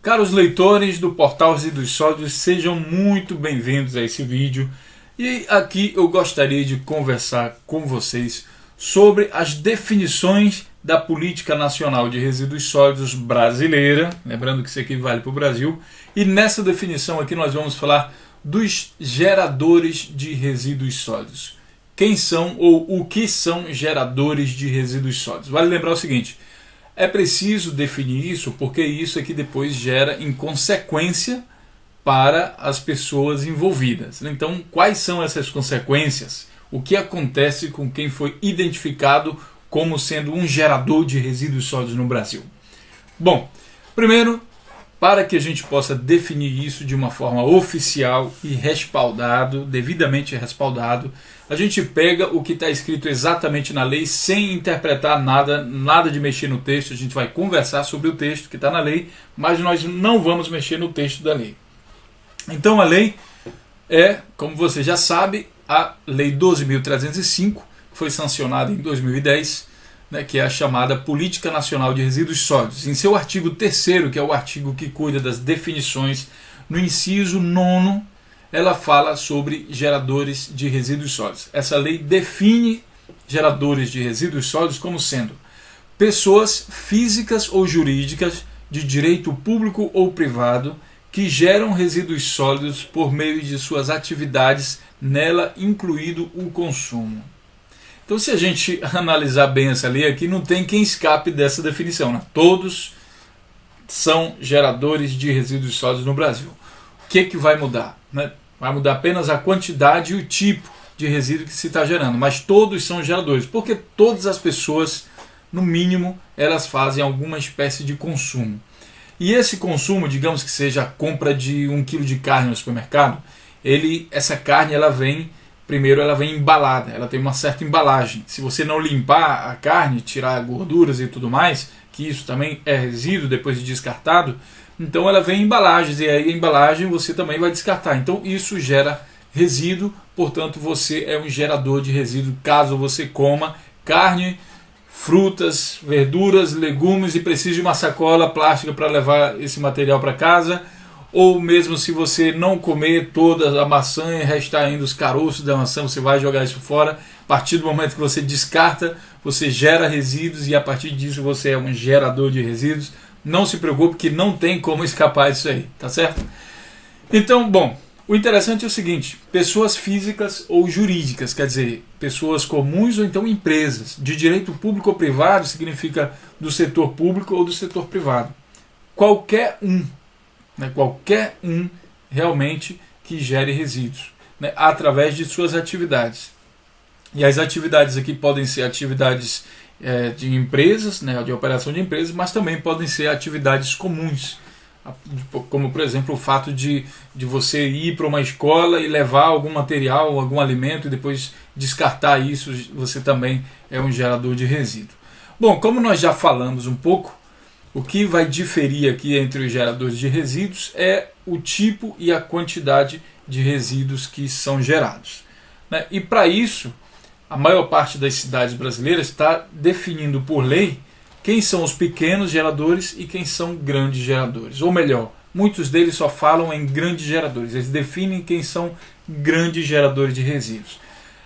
Caros leitores do Portal Resíduos Sólidos, sejam muito bem-vindos a esse vídeo. E aqui eu gostaria de conversar com vocês sobre as definições da Política Nacional de Resíduos Sólidos brasileira, lembrando que isso aqui vale para o Brasil, e nessa definição aqui nós vamos falar dos geradores de resíduos sólidos. Quem são ou o que são geradores de resíduos sólidos? Vale lembrar o seguinte: é preciso definir isso porque isso aqui depois gera inconsequência para as pessoas envolvidas. Então, quais são essas consequências? O que acontece com quem foi identificado como sendo um gerador de resíduos sólidos no Brasil? Bom, primeiro, para que a gente possa definir isso de uma forma oficial e respaldado, devidamente respaldado, a gente pega o que está escrito exatamente na lei, sem interpretar nada de mexer no texto. A gente vai conversar sobre o texto que está na lei, mas nós não vamos mexer no texto da lei. Então a lei é, como você já sabe, a Lei 12.305, foi sancionada em 2010, que é a chamada Política Nacional de Resíduos Sólidos. Em seu artigo 3º, que é o artigo que cuida das definições, no inciso 9º, ela fala sobre geradores de resíduos sólidos. Essa lei define geradores de resíduos sólidos como sendo pessoas físicas ou jurídicas de direito público ou privado que geram resíduos sólidos por meio de suas atividades, nela incluído o consumo. Então, se a gente analisar bem essa lei aqui, não tem quem escape dessa definição, né? Todos são geradores de resíduos sólidos no Brasil. O que vai mudar? Vai mudar apenas a quantidade e o tipo de resíduo que se está gerando, mas todos são geradores, porque todas as pessoas, no mínimo, elas fazem alguma espécie de consumo. E esse consumo, digamos que seja a compra de 1 kg de carne no supermercado, essa carne primeiro ela vem embalada, ela tem uma certa embalagem. Se você não limpar a carne, tirar gorduras e tudo mais, que isso também é resíduo depois de descartado, então ela vem em embalagens, e aí a embalagem você também vai descartar. Então isso gera resíduo, portanto você é um gerador de resíduo caso você coma carne, frutas, verduras, legumes e precise de uma sacola plástica para levar esse material para casa. Ou mesmo se você não comer toda a maçã e restar ainda os caroços da maçã, você vai jogar isso fora. A partir do momento que você descarta, você gera resíduos e a partir disso você é um gerador de resíduos. Não se preocupe que não tem como escapar disso aí, tá certo? Então, bom, o interessante é o seguinte: pessoas físicas ou jurídicas, quer dizer, pessoas comuns ou então empresas, de direito público ou privado, significa do setor público ou do setor privado. Qualquer um realmente que gere resíduos, através de suas atividades. E as atividades aqui podem ser atividades de empresas, de operação de empresas, mas também podem ser atividades comuns, como por exemplo o fato de você ir para uma escola e levar algum material, algum alimento e depois descartar isso, você também é um gerador de resíduo. Bom, como nós já falamos um pouco, o que vai diferir aqui entre os geradores de resíduos é o tipo e a quantidade de resíduos que são gerados. E para isso, a maior parte das cidades brasileiras está definindo por lei quem são os pequenos geradores e quem são grandes geradores. Ou melhor, muitos deles só falam em grandes geradores, eles definem quem são grandes geradores de resíduos.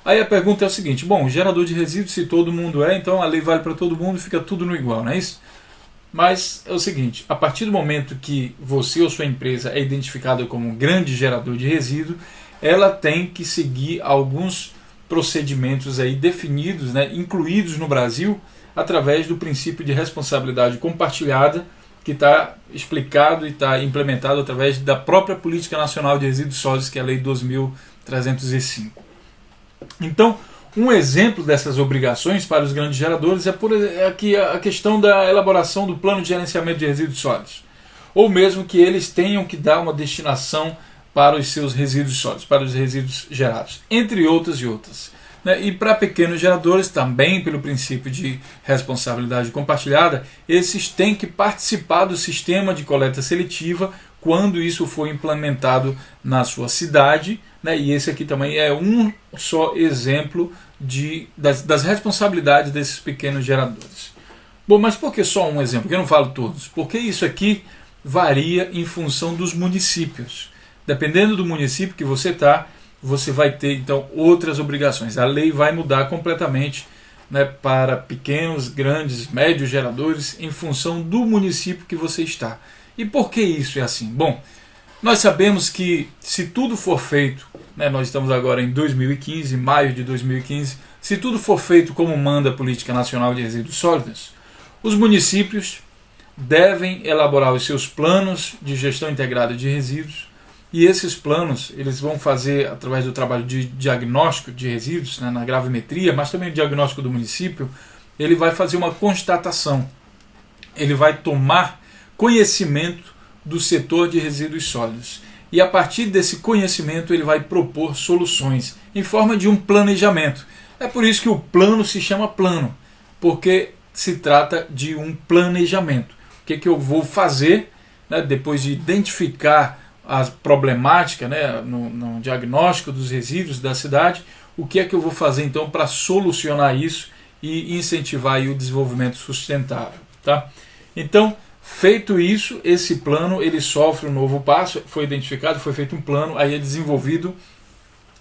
Aí a pergunta é o seguinte: bom, gerador de resíduos, se todo mundo então a lei vale para todo mundo, fica tudo no igual, não é isso? Mas é o seguinte: a partir do momento que você ou sua empresa é identificada como um grande gerador de resíduo, ela tem que seguir alguns procedimentos aí definidos, incluídos no Brasil, através do princípio de responsabilidade compartilhada, que está explicado e está implementado através da própria Política Nacional de Resíduos Sólidos, que é a Lei 12.305. Então, um exemplo dessas obrigações para os grandes geradores é aqui a questão da elaboração do plano de gerenciamento de resíduos sólidos, ou mesmo que eles tenham que dar uma destinação para os seus resíduos sólidos, para os resíduos gerados, entre outras e outras. E para pequenos geradores, também pelo princípio de responsabilidade compartilhada, esses têm que participar do sistema de coleta seletiva quando isso for implementado na sua cidade, e esse aqui também é um só exemplo das responsabilidades desses pequenos geradores. Bom, mas por que só um exemplo? Porque eu não falo todos. Porque isso aqui varia em função dos municípios. Dependendo do município que você está, você vai ter então outras obrigações. A lei vai mudar completamente, né, para pequenos, grandes, médios geradores em função do município que você está. E por que isso é assim? Bom, nós sabemos que se tudo for feito, né, nós estamos agora em 2015, maio de 2015, se tudo for feito como manda a Política Nacional de Resíduos Sólidos, os municípios devem elaborar os seus planos de gestão integrada de resíduos, e esses planos eles vão fazer através do trabalho de diagnóstico de resíduos, né, na gravimetria, mas também o diagnóstico do município. Ele vai fazer uma constatação, ele vai tomar conhecimento do setor de resíduos sólidos, e a partir desse conhecimento ele vai propor soluções em forma de um planejamento. É por isso que o plano se chama plano, porque se trata de um planejamento. O que eu vou fazer, né, depois de identificar a problemática, né, no diagnóstico dos resíduos da cidade, o que é que eu vou fazer então para solucionar isso e incentivar aí o desenvolvimento sustentável, tá? Então, feito isso, esse plano ele sofre um novo passo, foi identificado, foi feito um plano, aí é desenvolvido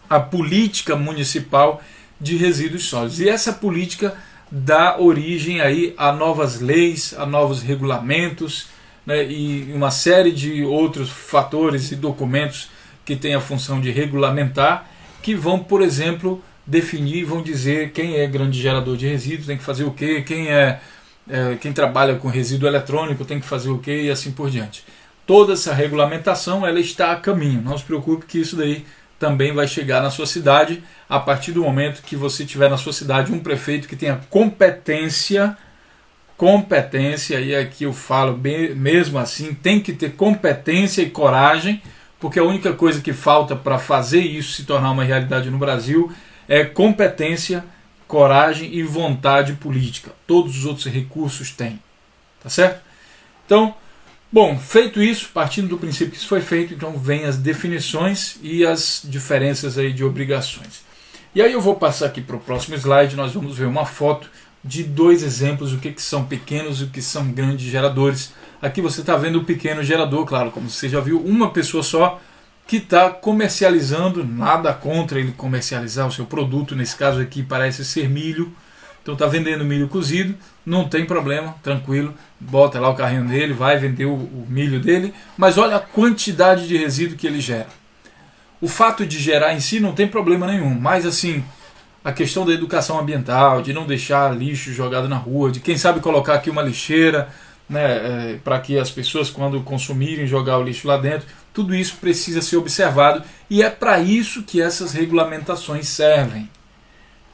a política municipal de resíduos sólidos. E essa política dá origem aí a novas leis, a novos regulamentos, né, e uma série de outros fatores e documentos que têm a função de regulamentar, que vão, por exemplo, definir, vão dizer quem é grande gerador de resíduos, tem que fazer o quê, quem trabalha com resíduo eletrônico tem que fazer o quê, e assim por diante. Toda essa regulamentação ela está a caminho, não se preocupe que isso daí também vai chegar na sua cidade a partir do momento que você tiver na sua cidade um prefeito que tenha competência, e aqui eu falo mesmo assim, tem que ter competência e coragem, porque a única coisa que falta para fazer isso se tornar uma realidade no Brasil é competência, coragem e vontade política. Todos os outros recursos têm, tá certo? Então, bom, feito isso, partindo do princípio que isso foi feito, então vem as definições e as diferenças aí de obrigações. E aí eu vou passar aqui para o próximo slide, nós vamos ver uma foto de dois exemplos, o que são pequenos e o que são grandes geradores. Aqui você está vendo o pequeno gerador, claro, como você já viu, uma pessoa só que está comercializando, nada contra ele comercializar o seu produto, nesse caso aqui parece ser milho, então está vendendo milho cozido, não tem problema, tranquilo, bota lá o carrinho dele, vai vender o milho dele, mas olha a quantidade de resíduo que ele gera. O fato de gerar em si não tem problema nenhum, mas assim, a questão da educação ambiental, de não deixar lixo jogado na rua, de quem sabe colocar aqui uma lixeira, né, para que as pessoas quando consumirem jogar o lixo lá dentro, tudo isso precisa ser observado e é para isso que essas regulamentações servem,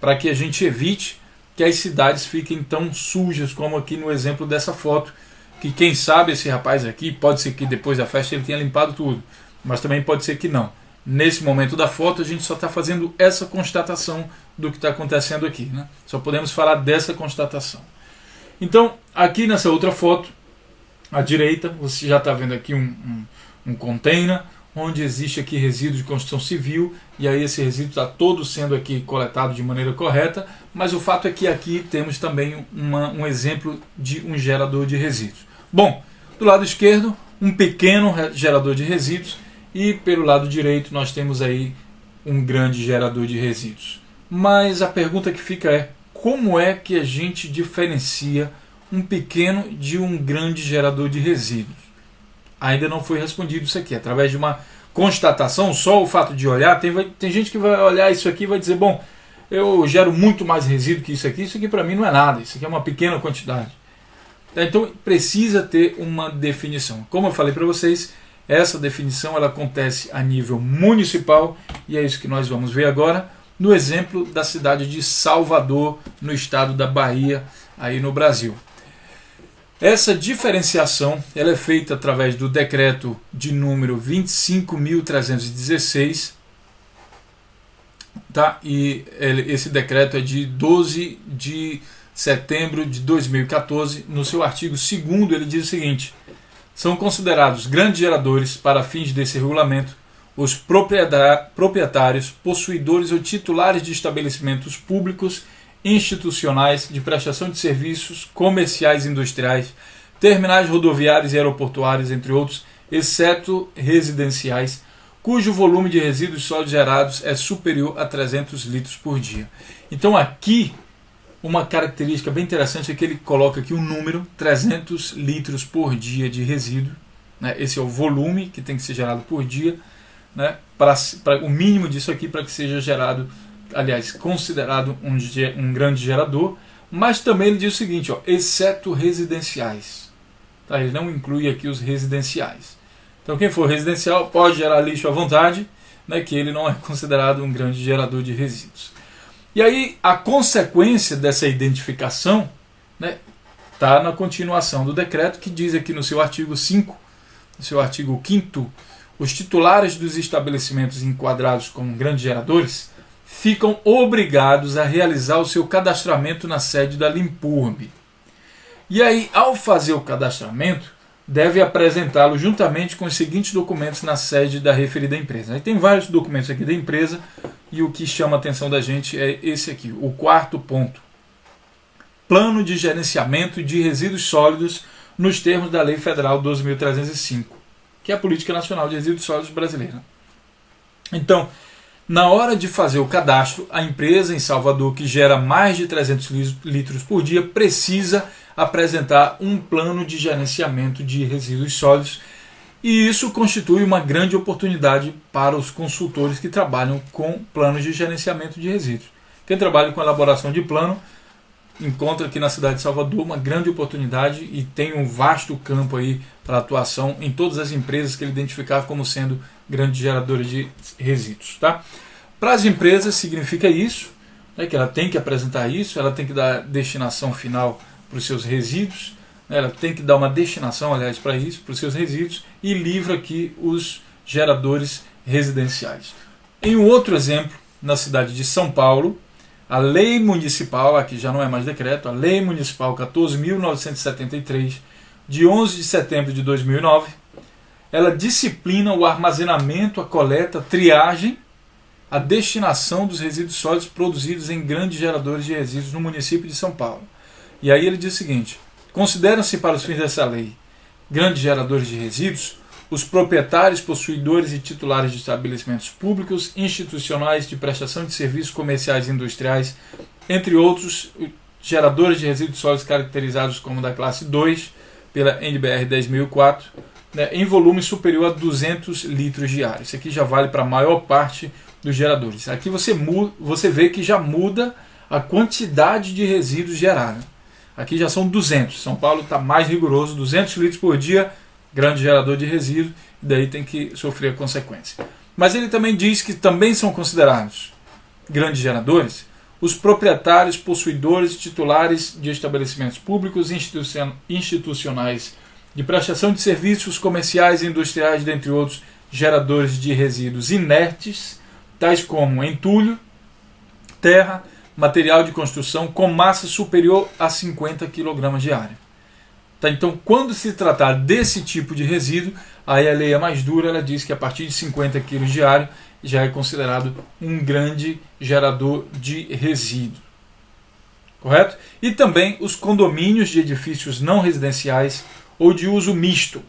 para que a gente evite que as cidades fiquem tão sujas como aqui no exemplo dessa foto, que quem sabe esse rapaz aqui, pode ser que depois da festa ele tenha limpado tudo, mas também pode ser que não. Nesse momento da foto a gente só está fazendo essa constatação do que está acontecendo aqui, né? Só podemos falar dessa constatação. Então, aqui nessa outra foto, à direita, você já está vendo aqui um container, onde existe aqui resíduo de construção civil, e aí esse resíduo está todo sendo aqui coletado de maneira correta, mas o fato é que aqui temos também um exemplo de um gerador de resíduos. Bom, do lado esquerdo, um pequeno gerador de resíduos, e pelo lado direito nós temos aí um grande gerador de resíduos. Mas a pergunta que fica é, como é que a gente diferencia um pequeno de um grande gerador de resíduos? Ainda não foi respondido isso aqui. Através de uma constatação, só o fato de olhar, tem gente que vai olhar isso aqui e vai dizer, bom, eu gero muito mais resíduo que isso aqui para mim não é nada, isso aqui é uma pequena quantidade. Então precisa ter uma definição. Como eu falei para vocês, essa definição ela acontece a nível municipal e é isso que nós vamos ver agora no exemplo da cidade de Salvador, no estado da Bahia, aí no Brasil. Essa diferenciação ela é feita através do decreto de número 25.316, tá? E esse decreto é de 12 de setembro de 2014. No seu artigo 2º ele diz o seguinte: são considerados grandes geradores para fins desse regulamento os proprietários, possuidores ou titulares de estabelecimentos públicos institucionais de prestação de serviços comerciais e industriais, terminais rodoviários e aeroportuários, entre outros, exceto residenciais, cujo volume de resíduos sólidos gerados é superior a 300 litros por dia. Então aqui, uma característica bem interessante é que ele coloca aqui um número, 300 litros por dia de resíduo. Né? Esse é o volume que tem que ser gerado por dia, né? Para o mínimo disso aqui para que seja gerado, aliás, considerado um grande gerador. Mas também ele diz o seguinte, ó, exceto residenciais. Tá? Ele não inclui aqui os residenciais. Então quem for residencial pode gerar lixo à vontade, né, que ele não é considerado um grande gerador de resíduos. E aí a consequência dessa identificação está na continuação do decreto, que diz aqui no seu artigo 5, no seu artigo 5º, os titulares dos estabelecimentos enquadrados como grandes geradores ficam obrigados a realizar o seu cadastramento na sede da Limpurb. E aí, ao fazer o cadastramento, deve apresentá-lo juntamente com os seguintes documentos na sede da referida empresa. Aí tem vários documentos aqui da empresa e o que chama a atenção da gente é esse aqui, o 4º ponto. Plano de gerenciamento de resíduos sólidos nos termos da Lei Federal 12.305, que é a Política Nacional de Resíduos Sólidos brasileira. Então, na hora de fazer o cadastro, a empresa em Salvador, que gera mais de 300 litros por dia, precisa apresentar um plano de gerenciamento de resíduos sólidos, e isso constitui uma grande oportunidade para os consultores que trabalham com planos de gerenciamento de resíduos. Quem trabalha com elaboração de plano encontra aqui na cidade de Salvador uma grande oportunidade e tem um vasto campo aí para atuação em todas as empresas que ele identificar como sendo grandes geradores de resíduos. Tá? Para as empresas significa isso, né, que ela tem que apresentar isso, ela tem que dar destinação final para os seus resíduos, né, ela tem que dar uma destinação, aliás, para isso, para os seus resíduos, e livra aqui os geradores residenciais. Em um outro exemplo, na cidade de São Paulo, a Lei Municipal, aqui já não é mais decreto, a Lei Municipal 14.973, de 11 de setembro de 2009, ela disciplina o armazenamento, a coleta, a triagem, a destinação dos resíduos sólidos produzidos em grandes geradores de resíduos no município de São Paulo. E aí ele diz o seguinte: consideram-se para os fins dessa lei grandes geradores de resíduos os proprietários, possuidores e titulares de estabelecimentos públicos, institucionais de prestação de serviços comerciais e industriais, entre outros, geradores de resíduos sólidos caracterizados como da classe 2, pela NBR 10.004, né, em volume superior a 200 litros diários. Isso aqui já vale para a maior parte dos geradores. Aqui você vê que já muda a quantidade de resíduos gerados. Aqui já são 200. São Paulo está mais rigoroso, 200 litros por dia, grande gerador de resíduos, e daí tem que sofrer a consequência. Mas ele também diz que também são considerados grandes geradores os proprietários, possuidores, titulares de estabelecimentos públicos, institucionais de prestação de serviços comerciais e industriais, dentre outros, geradores de resíduos inertes, tais como entulho, terra, material de construção com massa superior a 50 kg diário. Tá, então, quando se tratar desse tipo de resíduo, aí a lei é mais dura, ela diz que a partir de 50 kg diário já é considerado um grande gerador de resíduo. Correto? E também os condomínios de edifícios não residenciais ou de uso misto,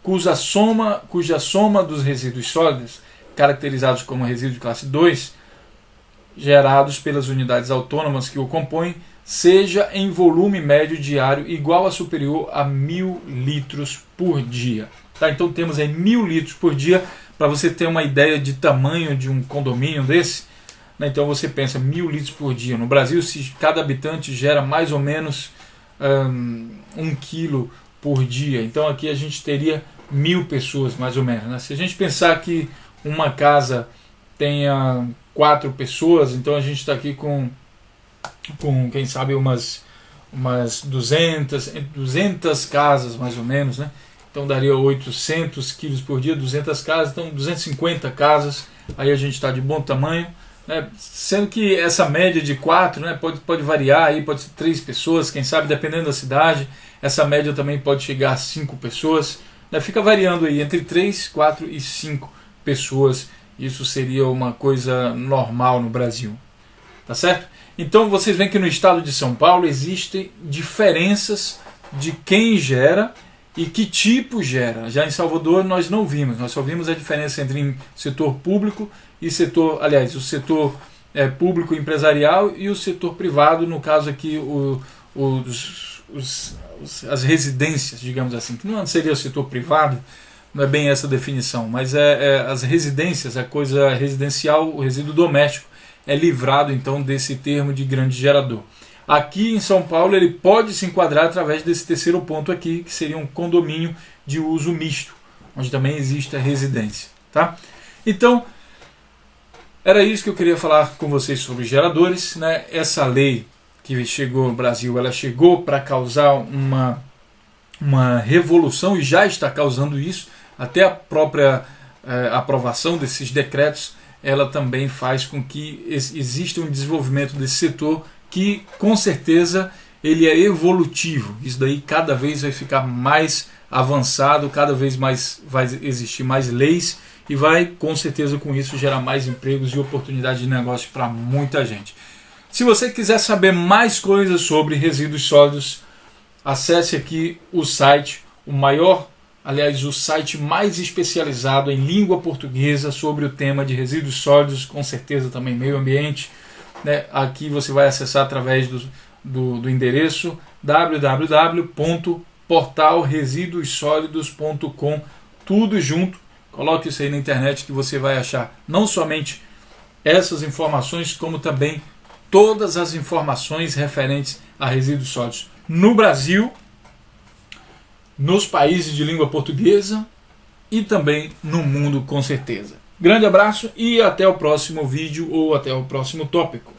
cuja soma dos resíduos sólidos, caracterizados como resíduo de classe 2, gerados pelas unidades autônomas que o compõem, seja em volume médio diário igual a superior a 1.000 litros por dia. Tá? Então temos aí 1.000 litros por dia, para você ter uma ideia de tamanho de um condomínio desse. Né? Então você pensa 1.000 litros por dia. No Brasil, se cada habitante gera mais ou menos 1 quilo por dia, então aqui a gente teria 1.000 pessoas mais ou menos. Né? Se a gente pensar que uma casa tenha 4 pessoas, então a gente está aqui com quem sabe umas 200 casas mais ou menos, né? Então daria 800 quilos por dia, 200 casas, então 250 casas, aí a gente está de bom tamanho, né? Sendo que essa média de 4, né, pode variar, aí pode ser 3 pessoas, quem sabe dependendo da cidade, essa média também pode chegar a 5 pessoas, né? Fica variando aí entre 3, 4 e 5 pessoas, isso seria uma coisa normal no Brasil, tá certo? Então vocês veem que no estado de São Paulo existem diferenças de quem gera e que tipo gera. Já em Salvador nós não vimos, nós só vimos a diferença entre setor público e setor, aliás, o setor público empresarial e o setor privado, no caso aqui as residências, digamos assim, que não seria o setor privado, não é bem essa definição, mas as residências, a coisa residencial, o resíduo doméstico é livrado então desse termo de grande gerador. Aqui em São Paulo ele pode se enquadrar através desse terceiro ponto aqui, que seria um condomínio de uso misto, onde também existe a residência. Tá? Então, era isso que eu queria falar com vocês sobre geradores. Né? Essa lei que chegou no Brasil, ela chegou para causar uma revolução e já está causando isso. Até a própria aprovação desses decretos, ela também faz com que exista um desenvolvimento desse setor que com certeza ele é evolutivo. Isso daí cada vez vai ficar mais avançado, cada vez mais vai existir mais leis e vai com certeza com isso gerar mais empregos e oportunidades de negócio para muita gente. Se você quiser saber mais coisas sobre resíduos sólidos, acesse aqui o site, o site mais especializado em língua portuguesa sobre o tema de resíduos sólidos, com certeza também meio ambiente. Né? Aqui você vai acessar através do endereço www.portalresiduossólidos.com, tudo junto. Coloque isso aí na internet que você vai achar não somente essas informações, como também todas as informações referentes a resíduos sólidos no Brasil, nos países de língua portuguesa e também no mundo, com certeza. Grande abraço e até o próximo vídeo ou até o próximo tópico.